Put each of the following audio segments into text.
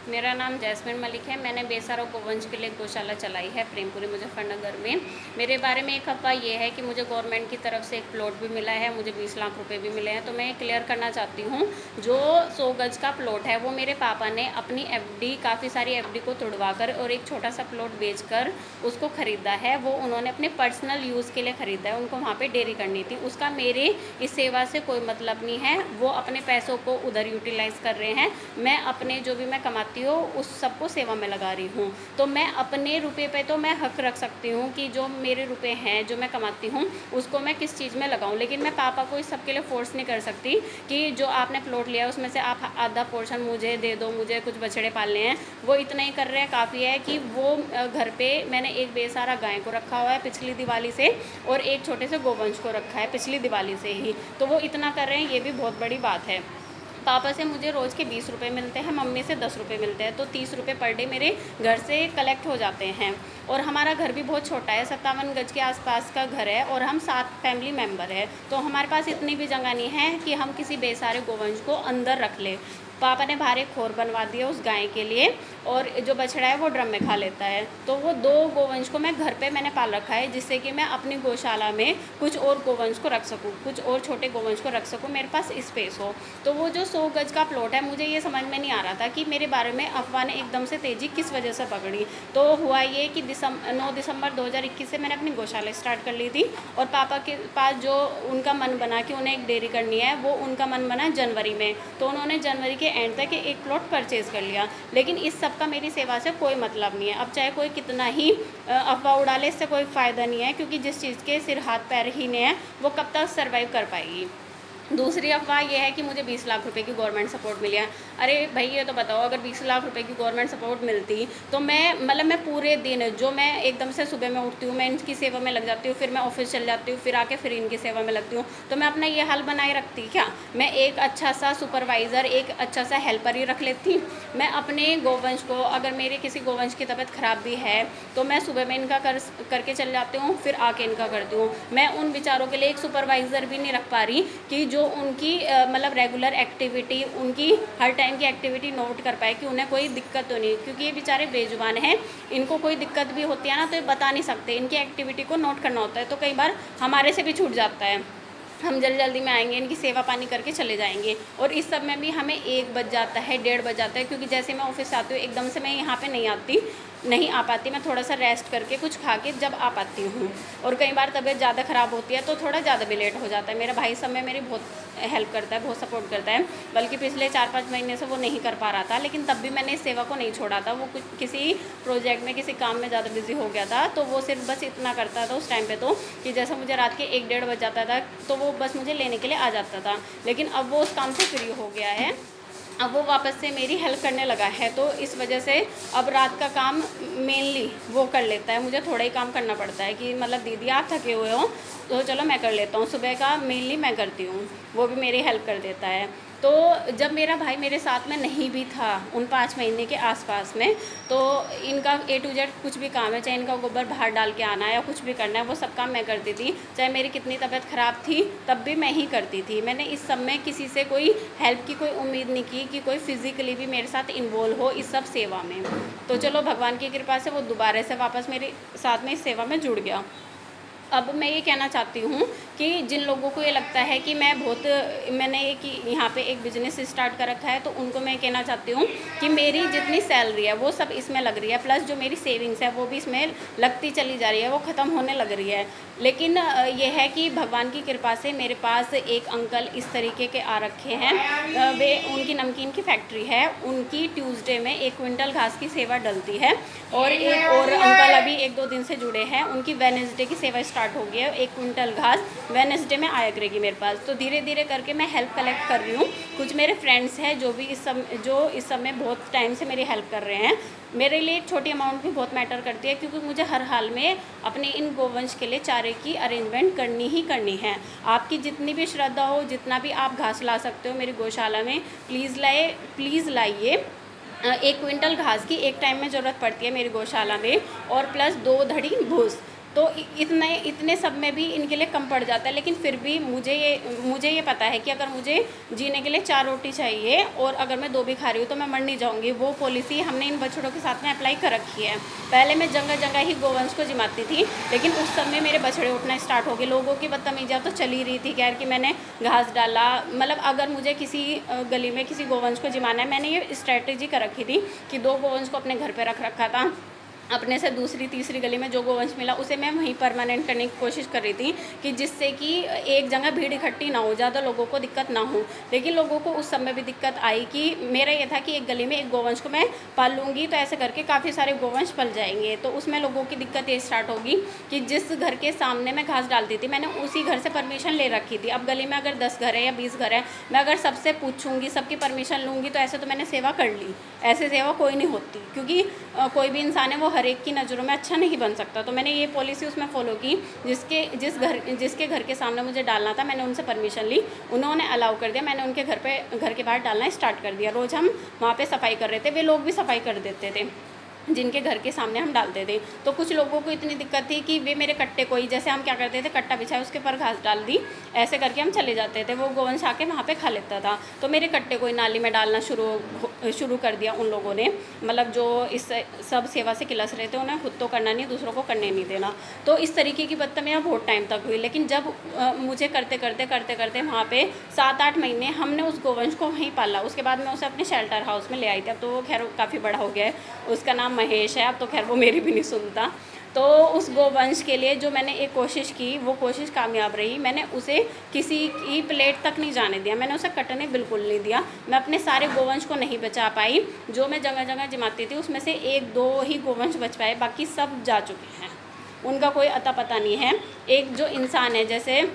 मेरा नाम जैस्मिन मलिक है। मैंने बेसहारा गोवंश के लिए गौशाला चलाई है प्रेमपुरी मुजफ्फरनगर में। मेरे बारे में एक अफवाह ये है कि मुझे गवर्नमेंट की तरफ से एक प्लॉट भी मिला है, मुझे 20 लाख रुपए भी मिले हैं। तो मैं क्लियर करना चाहती हूँ, जो 100 गज का प्लॉट है वो मेरे पापा ने अपनी एफडी, काफ़ी सारी एफडी को तुड़वा कर और एक छोटा सा प्लॉट बेचकर उसको ख़रीदा है। वो उन्होंने अपने पर्सनल यूज़ के लिए ख़रीदा है, उनको वहाँ पर डेयरी करनी थी। उसका मेरे इस सेवा से कोई मतलब नहीं है। वो अपने पैसों को उधर यूटिलाइज़ कर रहे हैं। मैं अपने जो भी मैं कमाती हो उस सबको सेवा में लगा रही हूँ। तो मैं अपने रुपए पे तो मैं हक रख सकती हूँ कि जो मेरे रुपए हैं, जो मैं कमाती हूँ, उसको मैं किस चीज़ में लगाऊँ। लेकिन मैं पापा को इस सब के लिए फ़ोर्स नहीं कर सकती कि जो आपने प्लॉट लिया है उसमें से आप आधा पोर्शन मुझे दे दो, मुझे कुछ बछड़े पालने हैं। वो इतना ही कर रहे हैं, काफ़ी है कि वो घर पे मैंने एक बेसहारा गाय को रखा हुआ है पिछली दिवाली से, और एक छोटे से गोवंश को रखा है पिछली दिवाली से ही। तो वो इतना कर रहे हैं, ये भी बहुत बड़ी बात है। पापा से मुझे रोज़ के 20 रुपये मिलते हैं, मम्मी से 10 रुपये मिलते हैं, तो 30 रुपये पर डे मेरे घर से कलेक्ट हो जाते हैं। और हमारा घर भी बहुत छोटा है, 57 गज के आसपास का घर है, और हम 7 फैमिली मेम्बर है। तो हमारे पास इतनी भी जगह नहीं है कि हम किसी बेसहारे गोवंश को अंदर रख ले। पापा ने बाहर एक खोर बनवा दिया उस गाय के लिए, और जो बछड़ा है वो ड्रम में खा लेता है। तो वो 2 गोवंश को मैं घर पे मैंने पाल रखा है, जिससे कि मैं अपनी गौशाला में कुछ और गोवंश को रख सकूँ, कुछ और छोटे गोवंश को रख सकूँ, मेरे पास स्पेस हो। तो वो जो 100 गज का प्लॉट है, मुझे ये समझ में नहीं आ रहा था कि मेरे बारे में अफवाह ने एकदम से तेज़ी किस वजह से पकड़ी। तो हुआ ये कि 9 दिसंबर 2021 से मैंने अपनी गौशाला स्टार्ट कर ली थी, और पापा के पास जो उनका मन बना कि उन्हें एक डेयरी करनी है, वो उनका मन बना जनवरी में। तो उन्होंने जनवरी के एंड तक एक प्लॉट परचेज़ कर लिया। लेकिन इस सब का मेरी सेवा से कोई मतलब नहीं है। अब चाहे कोई कितना ही अफवाह उड़ा ले, इससे कोई फ़ायदा नहीं है, क्योंकि जिस चीज़ के सिर हाथ पैर ही नहीं है वो कब तक सर्वाइव कर पाएगी। दूसरी अफवाह ये है कि मुझे 20 लाख रुपए की गवर्नमेंट सपोर्ट मिली है। अरे भाई, ये तो बताओ, अगर 20 लाख रुपए की गवर्नमेंट सपोर्ट मिलती तो मैं पूरे दिन, जो मैं एकदम से सुबह में उठती हूँ, मैं इनकी सेवा में लग जाती हूँ, फिर मैं ऑफिस चल जाती हूँ, फिर आके फिर इनकी सेवा में लगती हूँ, तो मैं अपना ये हाल बनाए रखती क्या? मैं एक अच्छा सा सुपरवाइज़र, एक अच्छा सा हेल्पर ही रख लेती। मैं अपने गोवंश को, अगर मेरे किसी गोवंश की तबीयत ख़राब भी है तो मैं सुबह में इनका करके चल जाती हूँ, फिर आके इनका करती हूँ। मैं उन बेचारों के लिए एक सुपरवाइज़र भी नहीं रख पा रही कि जो उनकी मतलब रेगुलर एक्टिविटी, उनकी हर टाइम की एक्टिविटी नोट कर पाए कि उन्हें कोई दिक्कत तो नहीं, क्योंकि ये बेचारे बेजुबान हैं। इनको कोई दिक्कत भी होती है ना, तो ये बता नहीं सकते, इनकी एक्टिविटी को नोट करना होता है। तो कई बार हमारे से भी छूट जाता है, हम जल्दी जल्दी में आएंगे, इनकी सेवा पानी करके चले जाएंगे, और इस सब में भी हमें 1 बज जाता है, 1:30 बज जाता है, क्योंकि जैसे मैं ऑफिस आती हूँ एकदम से मैं यहाँ पे नहीं आ पाती। मैं थोड़ा सा रेस्ट करके कुछ खा के जब आ पाती हूँ, और कई बार तबीयत ज़्यादा ख़राब होती है तो थोड़ा ज़्यादा भी लेट हो जाता है। मेरा भाई सब में मेरी बहुत हेल्प करता है, बहुत सपोर्ट करता है, बल्कि पिछले 4-5 महीने से वो नहीं कर पा रहा था, लेकिन तब भी मैंने इस सेवा को नहीं छोड़ा था। वो कुछ किसी प्रोजेक्ट में, किसी काम में ज़्यादा बिजी हो गया था, तो वो सिर्फ बस इतना करता था उस टाइम पे, तो कि जैसा मुझे रात के 1-1:30 बज जाता था तो वो बस मुझे लेने के लिए आ जाता था। लेकिन अब वो उस काम से फ्री हो गया है, अब वो वापस से मेरी हेल्प करने लगा है। तो इस वजह से अब रात का काम मेनली वो कर लेता है, मुझे थोड़ा ही काम करना पड़ता है कि मतलब दीदी आप थके हुए हो तो चलो मैं कर लेता हूँ। सुबह का मेनली मैं करती हूँ, वो भी मेरी हेल्प कर देता है। तो जब मेरा भाई मेरे साथ में नहीं भी था उन 5 महीने के आसपास में, तो इनका A to Z कुछ भी काम है, चाहे इनका गोबर बाहर डाल के आना है या कुछ भी करना है, वो सब काम मैं करती थी। चाहे मेरी कितनी तबीयत ख़राब थी तब भी मैं ही करती थी। मैंने इस सब में किसी से कोई हेल्प की कोई उम्मीद नहीं की कि कोई फिज़िकली भी मेरे साथ इन्वॉल्व हो इस सब सेवा में। तो चलो, भगवान की कृपा से वो दोबारा से वापस मेरे साथ में इस सेवा में जुड़ गया। अब मैं ये कहना चाहती हूँ कि जिन लोगों को ये लगता है कि मैंने एक यहाँ पे एक बिज़नेस स्टार्ट कर रखा है, तो उनको मैं कहना चाहती हूँ कि मेरी जितनी सैलरी है वो सब इसमें लग रही है, प्लस जो मेरी सेविंग्स है वो भी इसमें लगती चली जा रही है, वो ख़त्म होने लग रही है। लेकिन ये है कि भगवान की कृपा से मेरे पास एक अंकल इस तरीके के आ रखे हैं। वे, उनकी नमकीन की फैक्ट्री है, उनकी ट्यूसडे में 1 क्विंटल घास की सेवा डलती है, और एक और अंकल अभी 1-2 दिन से जुड़े हैं, उनकी वेडनेसडे की सेवा स्टार्ट हो गई है। 1 क्विंटल घास वेडनेसडे में आया करेगी मेरे पास। तो धीरे धीरे करके मैं हेल्प कलेक्ट कर रही हूँ। कुछ मेरे फ्रेंड्स हैं जो इस समय बहुत टाइम से मेरी हेल्प कर रहे हैं। मेरे लिए एक छोटी अमाउंट भी बहुत मैटर करती है, क्योंकि मुझे हर हाल में अपने इन गोवंश के लिए चारे की अरेंजमेंट करनी ही करनी है। आपकी जितनी भी श्रद्धा हो, जितना भी आप घास ला सकते हो मेरी गौशाला में, प्लीज़ लाइए। 1 क्विंटल घास की एक टाइम में ज़रूरत पड़ती है मेरी गौशाला में, और प्लस 2 धड़ी भूस। तो इतने इतने सब में भी इनके लिए कम पड़ जाता है। लेकिन फिर भी मुझे ये पता है कि अगर मुझे जीने के लिए 4 रोटी चाहिए और अगर मैं 2 भी खा रही हूँ तो मैं मर नहीं जाऊँगी। वो पॉलिसी हमने इन बछड़ों के साथ में अप्लाई कर रखी है। पहले मैं जगह जगह ही गोवंश को जिमाती थी, लेकिन उस समय मेरे बछड़े उठना स्टार्ट हो गए। लोगों की बदतमीजियाँ तो चल ही रही थी खैर, कि मैंने घास डाला। मतलब अगर मुझे किसी गली में किसी गोवंश को जिमाना है, मैंने ये स्ट्रैटेजी कर रखी थी कि 2 गोवंश को अपने घर पे रख रखा था। अपने से दूसरी तीसरी गली में जो गोवंश मिला उसे मैं वहीं परमानेंट करने की कोशिश कर रही थी, कि जिससे कि एक जगह भीड़ इकट्ठी ना हो, ज़्यादा लोगों को दिक्कत ना हो। लेकिन लोगों को उस समय भी दिक्कत आई कि मेरा ये था कि एक गली में एक गोवंश को मैं पाल लूँगी तो ऐसे करके काफ़ी सारे गोवंश पल जाएंगे। तो उसमें लोगों की दिक्कत ये स्टार्ट होगी कि जिस घर के सामने मैं घास डालती थी, मैंने उसी घर से परमिशन ले रखी थी। अब गली में अगर 10 घर है या 20 घर है, मैं अगर सबसे पूछूंगी, सबकी परमिशन लूँगी, तो ऐसे तो मैंने सेवा कर ली। ऐसे सेवा कोई नहीं होती, क्योंकि कोई भी इंसान है वो हर एक की नज़रों में अच्छा नहीं बन सकता। तो मैंने ये पॉलिसी उसमें फ़ॉलो की, जिसके घर के सामने मुझे डालना था, मैंने उनसे परमिशन ली, उन्होंने अलाउ कर दिया। मैंने उनके घर के बाहर डालना स्टार्ट कर दिया। रोज़ हम वहाँ पे सफाई कर रहे थे, वे लोग भी सफाई कर देते थे जिनके घर के सामने हम डालते थे। तो कुछ लोगों को इतनी दिक्कत थी कि वे मेरे कट्टे को ही, जैसे हम क्या करते थे, कट्टा बिछाया उसके ऊपर घास डाल दी, ऐसे करके हम चले जाते थे। वो गोवंश आके वहाँ पे खा लेता था। तो मेरे कट्टे को ही नाली में डालना शुरू कर दिया उन लोगों ने। मतलब जो इस सब सेवा से किलस रहे थे, उन्हें खुद तो करना नहीं, दूसरों को करने नहीं देना। तो इस तरीके की बदतमीज़ियाँ बहुत टाइम तक हुई। लेकिन जब मुझे करते करते वहाँ पर 7-8 महीने हमने उस गोवंश को वहीं पाला। उसके बाद मैं उसे अपने शेल्टर हाउस में ले आई थी। अब तो वो खैर काफ़ी बड़ा हो गया है, उसका नाम महेश है। अब तो खैर वो मेरी भी नहीं सुनता। तो उस गोवंश के लिए जो मैंने एक कोशिश की, वो कोशिश कामयाब रही। मैंने उसे किसी की प्लेट तक नहीं जाने दिया, मैंने उसे कटने बिल्कुल नहीं दिया। मैं अपने सारे गोवंश को नहीं बचा पाई। जो मैं जगह जगह जमाती थी उसमें से 1-2 ही गोवंश बच पाए, बाकी सब जा चुके हैं, उनका कोई अता पता नहीं है। एक जो इंसान है, जैसे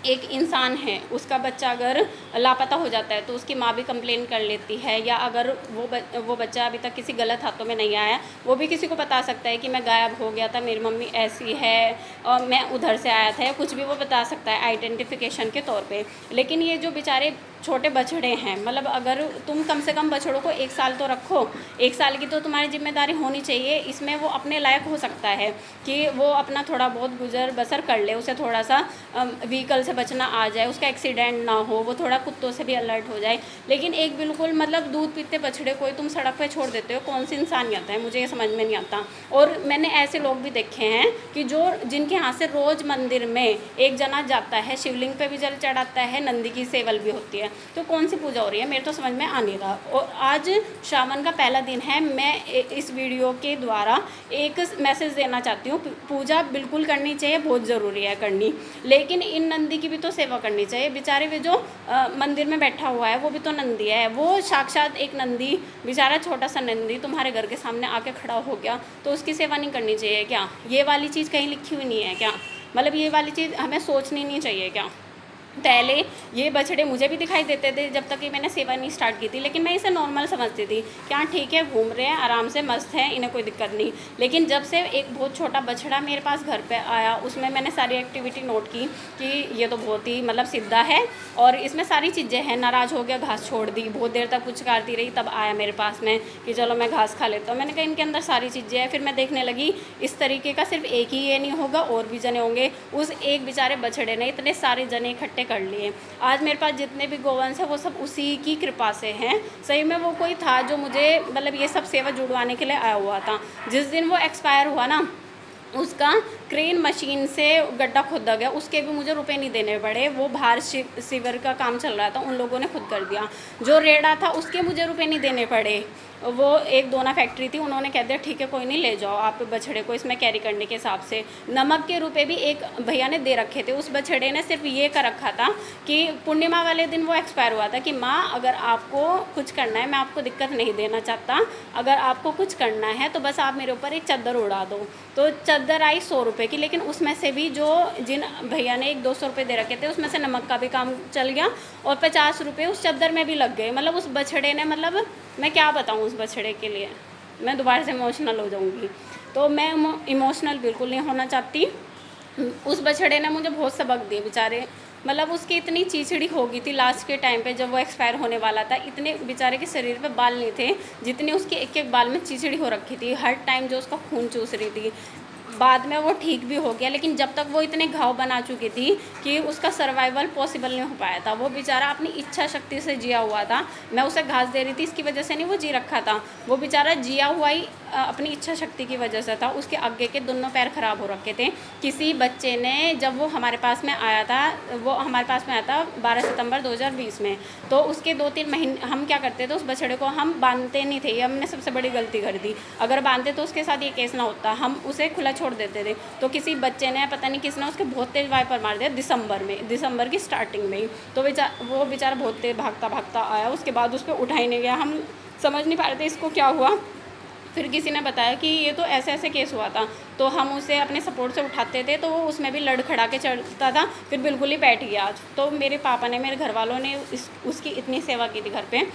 एक इंसान है, उसका बच्चा अगर लापता हो जाता है तो उसकी माँ भी कंप्लेन कर लेती है, या अगर वो बच्चा अभी तक किसी गलत हाथों में नहीं आया, वो भी किसी को बता सकता है कि मैं गायब हो गया था, मेरी मम्मी ऐसी है और मैं उधर से आया था, या कुछ भी वो बता सकता है आइडेंटिफिकेशन के तौर पे। लेकिन ये जो बेचारे छोटे बछड़े हैं, मतलब अगर तुम कम से कम बछड़ों को 1 साल तो रखो, 1 साल की तो तुम्हारी जिम्मेदारी होनी चाहिए। इसमें वो अपने लायक हो सकता है कि वो अपना थोड़ा बहुत गुजर बसर कर ले, उसे थोड़ा सा व्हीकल से बचना आ जाए, उसका एक्सीडेंट ना हो, वो थोड़ा कुत्तों से भी अलर्ट हो जाए। लेकिन एक बिल्कुल मतलब दूध पीते बछड़े को तुम सड़क पे छोड़ देते हो, कौन सी इंसानियत है, मुझे ये समझ में नहीं आता। और मैंने ऐसे लोग भी देखे हैं कि जिनके यहाँ से रोज़ मंदिर में एक जना जाता है, शिवलिंग पे भी जल चढ़ाता है, नंदी की सेवल भी होती है। तो कौन सी पूजा हो रही है, मेरे तो समझ में आ नहीं रहा। और आज श्रावण का पहला दिन है, मैं इस वीडियो के द्वारा एक मैसेज देना चाहती हूँ। पूजा बिल्कुल करनी चाहिए, बहुत ज़रूरी है करनी, लेकिन इन नंदी की भी तो सेवा करनी चाहिए। बेचारे वे जो मंदिर में बैठा हुआ है वो भी तो नंदी है, वो साक्षात एक नंदी, बेचारा छोटा सा नंदी तुम्हारे घर के सामने आके खड़ा हो गया, तो उसकी सेवा नहीं करनी चाहिए क्या? ये वाली चीज़ कहीं लिखी हुई नहीं है क्या? मतलब ये वाली चीज़ हमें सोचनी नहीं चाहिए क्या? पहले ये बछड़े मुझे भी दिखाई देते थे जब तक कि मैंने सेवा नहीं स्टार्ट की थी, लेकिन मैं इसे नॉर्मल समझती थी, क्या ठीक है, घूम रहे हैं आराम से, मस्त हैं, इन्हें कोई दिक्कत नहीं। लेकिन जब से एक बहुत छोटा बछड़ा मेरे पास घर पे आया, उसमें मैंने सारी एक्टिविटी नोट की कि ये तो बहुत ही मतलब सीधा है और इसमें सारी चीज़ें हैं। नाराज़ हो गया, घास छोड़ दी, बहुत देर तक पुचकारती रही, तब आया मेरे पास में कि चलो मैं घास खा लेता हूँ। मैंने कहा इनके अंदर सारी चीज़ें हैं। फिर मैं देखने लगी इस तरीके का सिर्फ एक ही ये नहीं होगा, और भी जने होंगे। उस एक बेचारे बछड़े ने इतने सारे जने इकट्ठे कर लिए। आज मेरे पास जितने भी गोवंश हैं वो सब उसी की कृपा से हैं। सही में वो कोई था जो मुझे मतलब ये सब सेवा जुड़वाने के लिए आया हुआ था। जिस दिन वो एक्सपायर हुआ ना, उसका क्रेन मशीन से गड्ढा खोदा गया, उसके भी मुझे रुपए नहीं देने पड़े। वो बाहर सीवर का काम चल रहा था, उन लोगों ने खुद कर दिया। जो रेड़ा था उसके मुझे रुपए नहीं देने पड़े। वो एक दोना फैक्ट्री थी, उन्होंने कह दिया ठीक है कोई नहीं, ले जाओ आप बछड़े को इसमें कैरी करने के हिसाब से। नमक के रुपए भी एक भैया ने दे रखे थे। उस बछड़े ने सिर्फ ये कर रखा था कि पूर्णिमा वाले दिन वो एक्सपायर हुआ था कि माँ अगर आपको कुछ करना है, मैं आपको दिक्कत नहीं देना चाहता, अगर आपको कुछ करना है तो बस आप मेरे ऊपर एक चादर उड़ा दो। तो चादर आई 100 रुपये की, लेकिन उसमें से भी जो जिन भैया ने 100-200 रुपये दे रखे थे उसमें से नमक का भी काम चल गया और 50 रुपये उस चादर में भी लग गए। मतलब उस बछड़े ने, मतलब मैं क्या बताऊँ उस बछड़े के लिए, मैं दोबारा से इमोशनल हो जाऊँगी। तो मैं इमोशनल बिल्कुल नहीं होना चाहती। उस बछड़े ने मुझे बहुत सबक दिए बेचारे। मतलब उसकी इतनी चीचड़ी हो गई थी लास्ट के टाइम पे जब वो एक्सपायर होने वाला था, इतने बेचारे के शरीर पे बाल नहीं थे जितने उसके एक एक बाल में चीचड़ी हो रखी थी। हर टाइम जो उसका खून चूस रही थी, बाद में वो ठीक भी हो गया, लेकिन जब तक वो इतने घाव बना चुकी थी कि उसका सर्वाइवल पॉसिबल नहीं हो पाया था। वो बेचारा अपनी इच्छा शक्ति से जिया हुआ था। मैं उसे घास दे रही थी, इसकी वजह से नहीं वो जी रखा था। वो बेचारा जिया हुआ ही अपनी इच्छा शक्ति की वजह से था। उसके आगे के दोनों पैर खराब हो रखे थे। किसी बच्चे ने, जब वो हमारे पास में आया था, वो हमारे पास में आया था 12 सितंबर 2020 में, तो उसके 2-3 महीने हम क्या करते थे, उस बछड़े को हम बांधते नहीं थे। ये हमने सबसे बड़ी गलती कर दी। अगर बांधते तो उसके साथ ये केस ना होता, हम उसे खुला छोड़ देते थे। तो किसी बच्चे ने, पता नहीं किसने, उसके बहुत तेज़ वाइपर मार दिया दिसंबर की स्टार्टिंग में ही। तो वो बेचारा बहुत तेज़ भागता भागता आया। उसके बाद उस पर उठा ही नहीं गया। हम समझ नहीं पा रहे थे इसको क्या हुआ। फिर किसी ने बताया कि ये तो ऐसे ऐसे केस हुआ था। तो हम उसे अपने सपोर्ट से उठाते थे, तो वो उसमें भी लड़खड़ा के चढ़ता था, फिर बिल्कुल ही बैठ गया। तो मेरे पापा ने, मेरे घर वालों ने उसकी इतनी सेवा की थी घर पे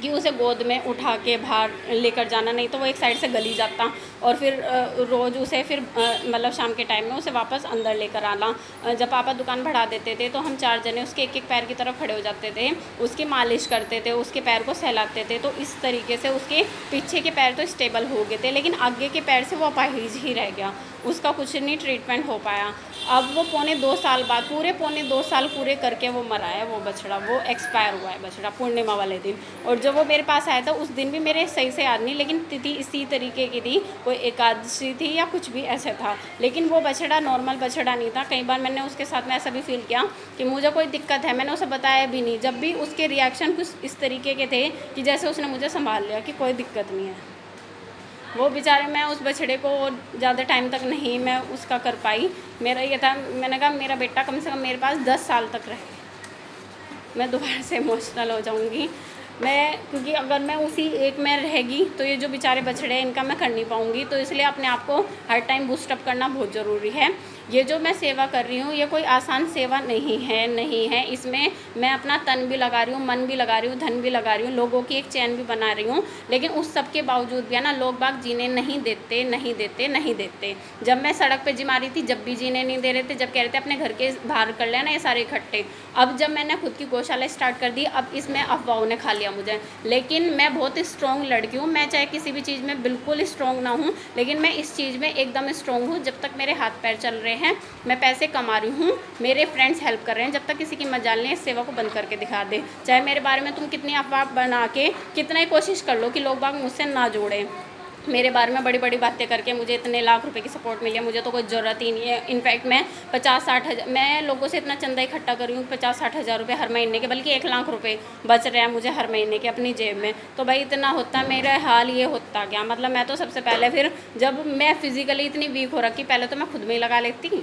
कि उसे गोद में उठा के बाहर लेकर जाना, नहीं तो वो एक साइड से गली जाता। और फिर रोज़ उसे फिर मतलब शाम के टाइम में उसे वापस अंदर लेकर आना। जब पापा दुकान बढ़ा देते थे तो हम 4 जने उसके एक एक पैर की तरफ खड़े हो जाते थे, उसकी मालिश करते थे, उसके पैर को सहलाते थे। तो इस तरीके से उसके पीछे के पैर तो स्टेबल हो गए थे, लेकिन आगे के पैर से वो अपाहिज ही रह गया। उसका कुछ नहीं ट्रीटमेंट हो पाया। अब वो पौने 2 साल बाद, पूरे पौने 2 साल पूरे करके वो मरा है वो बछड़ा। वो एक्सपायर हुआ है बछड़ा पूर्णिमा वाले दिन। और जब वो मेरे पास आया था उस दिन भी मेरे सही से याद नहीं, लेकिन तिथि इसी तरीके की थी, कोई एकादशी थी या कुछ भी ऐसे था। लेकिन वो बछड़ा नॉर्मल बछड़ा नहीं था। कई बार मैंने उसके साथ में ऐसा भी फील किया कि मुझे कोई दिक्कत है, मैंने उसे बताया भी नहीं। जब भी उसके रिएक्शन कुछ इस तरीके के थे कि जैसे उसने मुझे संभाल लिया कि कोई दिक्कत नहीं है। वो बेचारे, मैं उस बछड़े को ज़्यादा टाइम तक नहीं मैं उसका कर पाई। मेरा ये था, मैंने कहा मेरा बेटा कम से कम मेरे पास 10 साल तक रहे। मैं दोबारा से इमोशनल हो जाऊंगी मैं, क्योंकि अगर मैं उसी एक में रहेगी तो ये जो बेचारे बछड़े हैं इनका मैं कर नहीं पाऊँगी। तो इसलिए अपने आप को हर टाइम बूस्टअप करना बहुत ज़रूरी है। ये जो मैं सेवा कर रही हूँ ये कोई आसान सेवा नहीं है। इसमें मैं अपना तन भी लगा रही हूँ, मन भी लगा रही हूँ, धन भी लगा रही हूँ, लोगों की एक चैन भी बना रही हूँ। लेकिन उस सब के बावजूद भी है ना, लोग बाग जीने नहीं देते। जब मैं सड़क पे जी मारी थी, जब भी जीने नहीं दे रहे थे, जब कह रहे थे अपने घर के बाहर कर लेना ये सारे इकट्ठे। अब जब मैंने खुद की गौशाला स्टार्ट कर दी, अब इसमें अफवाहों ने खा लिया मुझे। लेकिन मैं बहुत स्ट्रॉन्ग लड़की हूँ। मैं चाहे किसी भी चीज़ में बिल्कुल स्ट्रॉन्ग ना हूँ, लेकिन मैं इस चीज़ में एकदम स्ट्रॉन्ग हूँ। जब तक मेरे हाथ पैर चल रहे हैं, मैं पैसे कमा रही हूँ, मेरे फ्रेंड्स हेल्प कर रहे हैं, जब तक किसी की मजाल नहीं, इस सेवा को बंद करके दिखा दे। चाहे मेरे बारे में तुम कितनी अफवाह बना के कितना ही कोशिश कर लो कि लोग बाग मुझसे ना जोड़ें। मेरे बारे में बड़ी बड़ी बातें करके मुझे इतने लाख रुपए की सपोर्ट मिली है, मुझे तो कोई ज़रूरत ही नहीं है। इनफैक्ट मैं 50-60 हज़ार, मैं लोगों से इतना चंदा इकट्ठा कर रही हूँ 50-60 हज़ार रुपये हर महीने के, बल्कि 1 लाख रुपए बच रहे हैं मुझे हर महीने के अपनी जेब में। तो भाई इतना होता मेरा हाल ये होता क्या, मतलब मैं तो सबसे पहले, फिर जब मैं फिज़िकली इतनी वीक हो रखी, पहले तो मैं खुद में ही लगा लेती।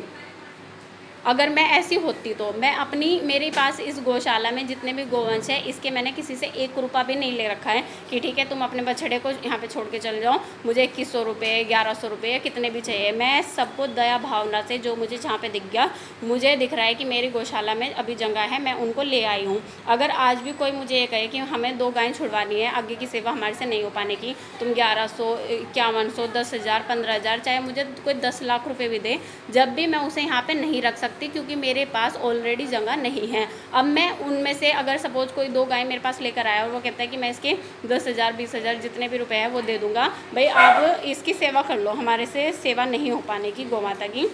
अगर मैं ऐसी होती तो मैं अपनी, मेरे पास इस गौशाला में जितने भी गोवंश है, इसके मैंने किसी से 1 रुपया भी नहीं ले रखा है कि ठीक है तुम अपने बछड़े को यहाँ पे छोड़ के चल जाओ, मुझे 2100 रुपये, 1100 रुपये या कितने भी चाहिए। मैं सबको दया भावना से, जो मुझे जहाँ पे दिख गया, मुझे दिख रहा है कि मेरी गौशाला में अभी जगह है, मैं उनको ले आई हूँ। अगर आज भी कोई मुझे ये कहे कि हमें 2 गायें छुड़वानी है, आगे की सेवा हमारे से नहीं हो पाने की, तुम 1100, 5100, 10,000, 15,000, चाहे मुझे कोई 10 लाख रुपये भी दे, जब भी मैं उसे यहाँ पर नहीं रख सकती, क्योंकि मेरे पास ऑलरेडी जगह नहीं है। अब मैं उनमें से अगर सपोज कोई 2 गाय मेरे पास लेकर आया और वो कहता है कि मैं इसके 10,000, 20,000 जितने भी रुपए हैं वो दे दूंगा, भाई आप इसकी सेवा कर लो, हमारे से सेवा नहीं हो पाने की गौ माता की,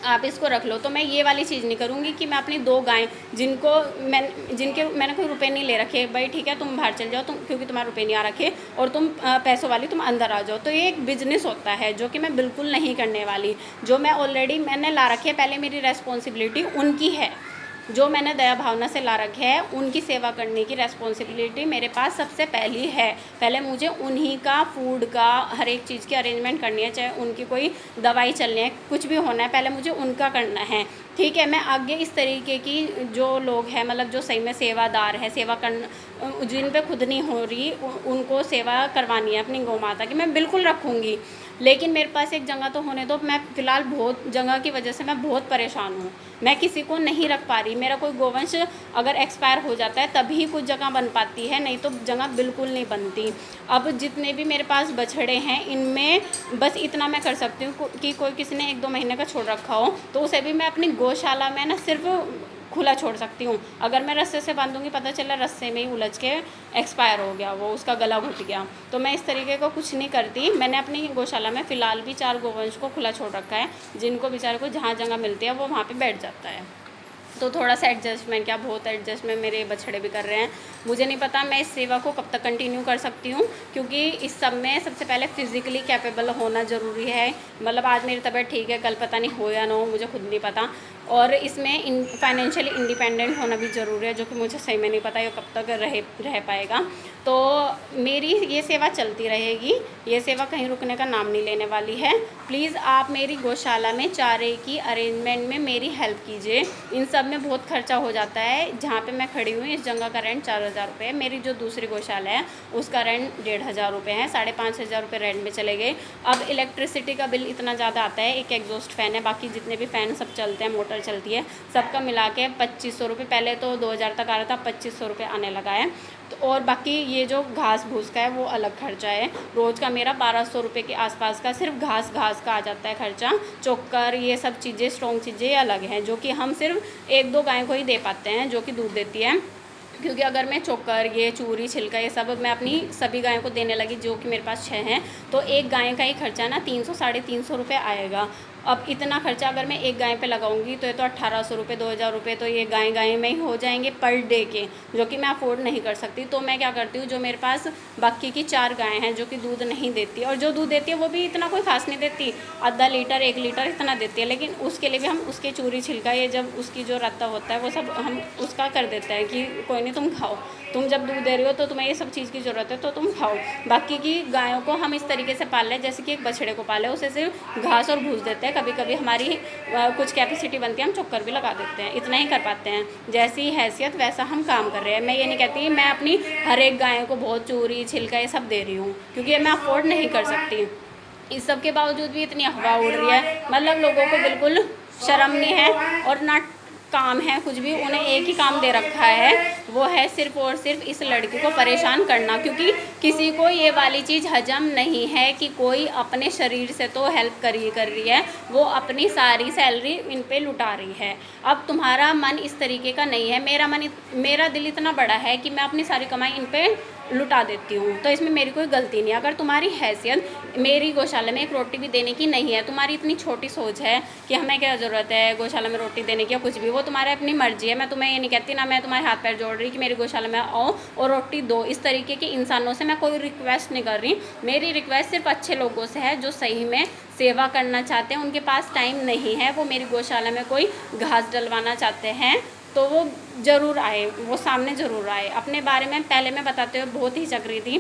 आप इसको रख लो। तो मैं ये वाली चीज़ नहीं करूँगी कि मैं अपनी 2 गायें जिनके मैंने कोई रुपए नहीं ले रखे, भाई ठीक है तुम बाहर चल जाओ, तुम क्योंकि तुम्हारे रुपए नहीं आ रखे और तुम पैसों वाली तुम अंदर आ जाओ। तो ये एक बिजनेस होता है जो कि मैं बिल्कुल नहीं करने वाली। जो मैं ऑलरेडी मैंने ला रखी है, पहले मेरी रेस्पॉन्सिबिलिटी उनकी है, जो मैंने दया भावना से ला रखे है, उनकी सेवा करने की रेस्पॉन्सिबिलिटी मेरे पास सबसे पहली है। पहले मुझे उन्हीं का फूड का हर एक चीज़ की अरेंजमेंट करनी है, चाहे उनकी कोई दवाई चलनी है, कुछ भी होना है, पहले मुझे उनका करना है। ठीक है, मैं आगे इस तरीके की जो लोग हैं, मतलब जो सही में सेवादार है, सेवा करना जिन पे खुद नहीं हो रही, उनको सेवा करवानी है अपनी गौ माता की, मैं बिल्कुल रखूँगी। लेकिन मेरे पास एक जगह तो होने दो। मैं फ़िलहाल बहुत जगह की वजह से मैं बहुत परेशान हूँ, मैं किसी को नहीं रख पा रही। मेरा कोई गोवंश अगर एक्सपायर हो जाता है तभी कुछ जगह बन पाती है, नहीं तो जगह बिल्कुल नहीं बनती। अब जितने भी मेरे पास बछड़े हैं, इनमें बस इतना मैं कर सकती हूँ कि कोई किसी ने 1-2 महीने का छोड़ रखा हो तो उसे भी मैं अपनी गौशाला में ना सिर्फ खुला छोड़ सकती हूँ। अगर मैं रस्से से बांधूंगी, पता चला रस्से में ही उलझ के एक्सपायर हो गया, वो उसका गला घुट गया, तो मैं इस तरीके का कुछ नहीं करती। मैंने अपनी गौशाला में फ़िलहाल भी 4 गोवंश को खुला छोड़ रखा है, जिनको बेचारे को जहाँ जगह मिलती है वो वहाँ पे बैठ जाता है। तो थोड़ा सा एडजस्टमेंट, क्या बहुत एडजस्टमेंट मेरे बछड़े भी कर रहे हैं। मुझे नहीं पता मैं इस सेवा को कब तक कंटिन्यू कर सकती हूँ, क्योंकि इस सब में सबसे पहले फ़िज़िकली कैपेबल होना ज़रूरी है। मतलब आज मेरी तबीयत ठीक है, कल पता नहीं हो या ना हो, मुझे खुद नहीं पता। और इसमें फाइनेंशियली इंडिपेंडेंट होना भी ज़रूरी है, जो कि मुझे सही में नहीं पता ये कब तक रह पाएगा। तो मेरी ये सेवा चलती रहेगी, ये सेवा कहीं रुकने का नाम नहीं लेने वाली है। प्लीज़ आप मेरी गौशाला में चारे की अरेंजमेंट में मेरी हेल्प कीजिए। इन सब में बहुत खर्चा हो जाता है। जहाँ पे मैं खड़ी हूँ इस जगह का रेंट 4000 रुपये है। मेरी जो दूसरी गौशाला है उसका रेंट 1500 रुपये है, 5500 रुपये रेंट में चले गए। अब इलेक्ट्रिसिटी का बिल इतना ज़्यादा आता है, एक एग्जॉस्ट फ़ैन है, बाकी जितने भी फ़ैन सब चलते हैं, मोटर चलती है, सबका मिला के 2500 रुपये, पहले तो 2000 तक आ रहा था, 2500 रुपये आने लगा है। तो और बाकी ये जो घास भूस का है वो अलग खर्चा है। रोज़ का मेरा 1200 रुपये के आसपास का सिर्फ घास का आ जाता है खर्चा। चोकर, ये सब चीज़ें, स्ट्रॉन्ग चीज़ें अलग हैं, जो कि हम सिर्फ 1-2 गाय को ही दे पाते हैं, जो कि दूध देती है। क्योंकि अगर मैं चोकर, ये चूरी, छिलका, ये सब मैं अपनी सभी गायों को देने लगी, जो कि मेरे पास 6 हैं, तो एक गाय का ही खर्चा ना 300-350 रुपये आएगा। अब इतना खर्चा अगर मैं एक गाय पे लगाऊंगी तो ये तो 1800 रुपये, 2000 रुपये तो ये गाय में ही हो जाएंगे पर डे के, जो कि मैं अफोर्ड नहीं कर सकती। तो मैं क्या करती हूँ, जो मेरे पास बाकी की 4 गायें हैं जो कि दूध नहीं देती, और जो दूध देती है वो भी इतना कोई खास नहीं देती, आधा लीटर 1 लीटर इतना देती है, लेकिन उसके लिए भी हम उसके चूरी छिलका, ये जब उसकी जो रत्ता होता है वो सब हम उसका कर देते हैं कि कोई नहीं, तुम खाओ, तुम जब दूध दे रही हो तो तुम्हें ये सब चीज़ की ज़रूरत है तो तुम खाओ। बाकी की गायों को हम इस तरीके से पाल रहे हैं जैसे कि एक बछड़े को पाले, उसे सिर्फ घास और भूस देते हैं। कभी कभी हमारी कुछ कैपेसिटी बनती है, हम चोकर भी लगा देते हैं, इतना ही कर पाते हैं। जैसी हैसियत वैसा हम काम कर रहे हैं। मैं ये नहीं कहती मैं अपनी हर एक गाय को बहुत चूरी छिलका ये सब दे रही हूँ, क्योंकि मैं अफोर्ड नहीं कर सकती। इस सब के बावजूद भी इतनी अफवाह उड़ रही है, मतलब लोगों को बिल्कुल शर्म नहीं है और ना काम है कुछ भी। उन्हें एक ही काम दे रखा है, वो है सिर्फ और सिर्फ इस लड़की को परेशान करना, क्योंकि किसी को ये वाली चीज़ हजम नहीं है कि कोई अपने शरीर से तो हेल्प कर रही है, वो अपनी सारी सैलरी इन पे लुटा रही है। अब तुम्हारा मन इस तरीके का नहीं है, मेरा दिल इतना बड़ा है कि मैं अपनी सारी कमाई इन पे लुटा देती हूँ, तो इसमें मेरी कोई गलती नहीं है। अगर तुम्हारी हैसियत मेरी गौशाला में एक रोटी भी देने की नहीं है, तुम्हारी इतनी छोटी सोच है कि हमें क्या ज़रूरत है गौशाला में रोटी देने की या कुछ भी, वो तुम्हारी अपनी मर्जी है। मैं तुम्हें ये नहीं कहती, ना मैं तुम्हारे हाथ पैर जोड़ रही कि मेरी गौशाला में आओ और रोटी दो। इस तरीके के इंसानों से मैं कोई रिक्वेस्ट नहीं कर रही। मेरी रिक्वेस्ट सिर्फ अच्छे लोगों से है जो सही में सेवा करना चाहते हैं, उनके पास टाइम नहीं है, वो मेरी गौशाला में कोई घास डलवाना चाहते हैं तो वो ज़रूर आए, वो सामने ज़रूर आए। अपने बारे में पहले मैं बताते हुए बहुत ही चक रही थी।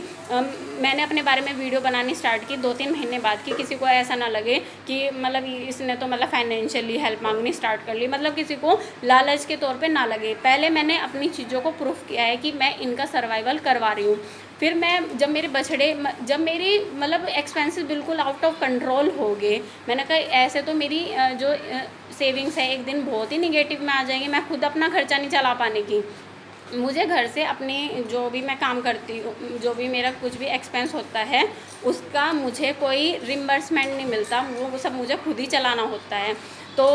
मैंने अपने बारे में वीडियो बनानी स्टार्ट की 2-3 महीने बाद, कि किसी को ऐसा ना लगे कि मतलब इसने तो मतलब फाइनेंशियली हेल्प मांगनी स्टार्ट कर ली, मतलब किसी को लालच के तौर पे ना लगे। पहले मैंने अपनी चीज़ों को प्रूफ किया है कि मैं इनका सर्वाइवल करवा रही हूँ। फिर मैं जब मेरी मतलब एक्सपेंसेस बिल्कुल आउट ऑफ कंट्रोल हो गए, मैंने कहा ऐसे तो मेरी जो सेविंग्स है एक दिन बहुत ही निगेटिव में आ जाएंगी, मैं खुद अपना खर्चा नहीं चला पाने की। मुझे घर से अपने जो भी मैं काम करती हूँ, जो भी मेरा कुछ भी एक्सपेंस होता है, उसका मुझे कोई रिम्बर्समेंट नहीं मिलता, वो सब मुझे खुद ही चलाना होता है। तो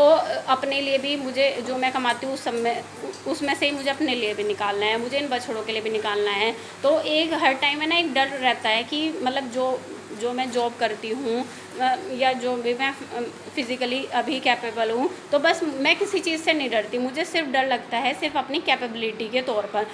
अपने लिए भी मुझे जो मैं कमाती हूँ उसमें से ही मुझे अपने लिए भी निकालना है, मुझे इन बछड़ों के लिए भी निकालना है। तो एक हर टाइम में ना एक डर रहता है कि मतलब जो मैं जॉब करती हूँ या जो भी मैं फ़िज़िकली अभी कैपेबल हूँ, तो बस मैं किसी चीज़ से नहीं डरती। मुझे सिर्फ डर लगता है सिर्फ अपनी कैपेबिलिटी के तौर पर।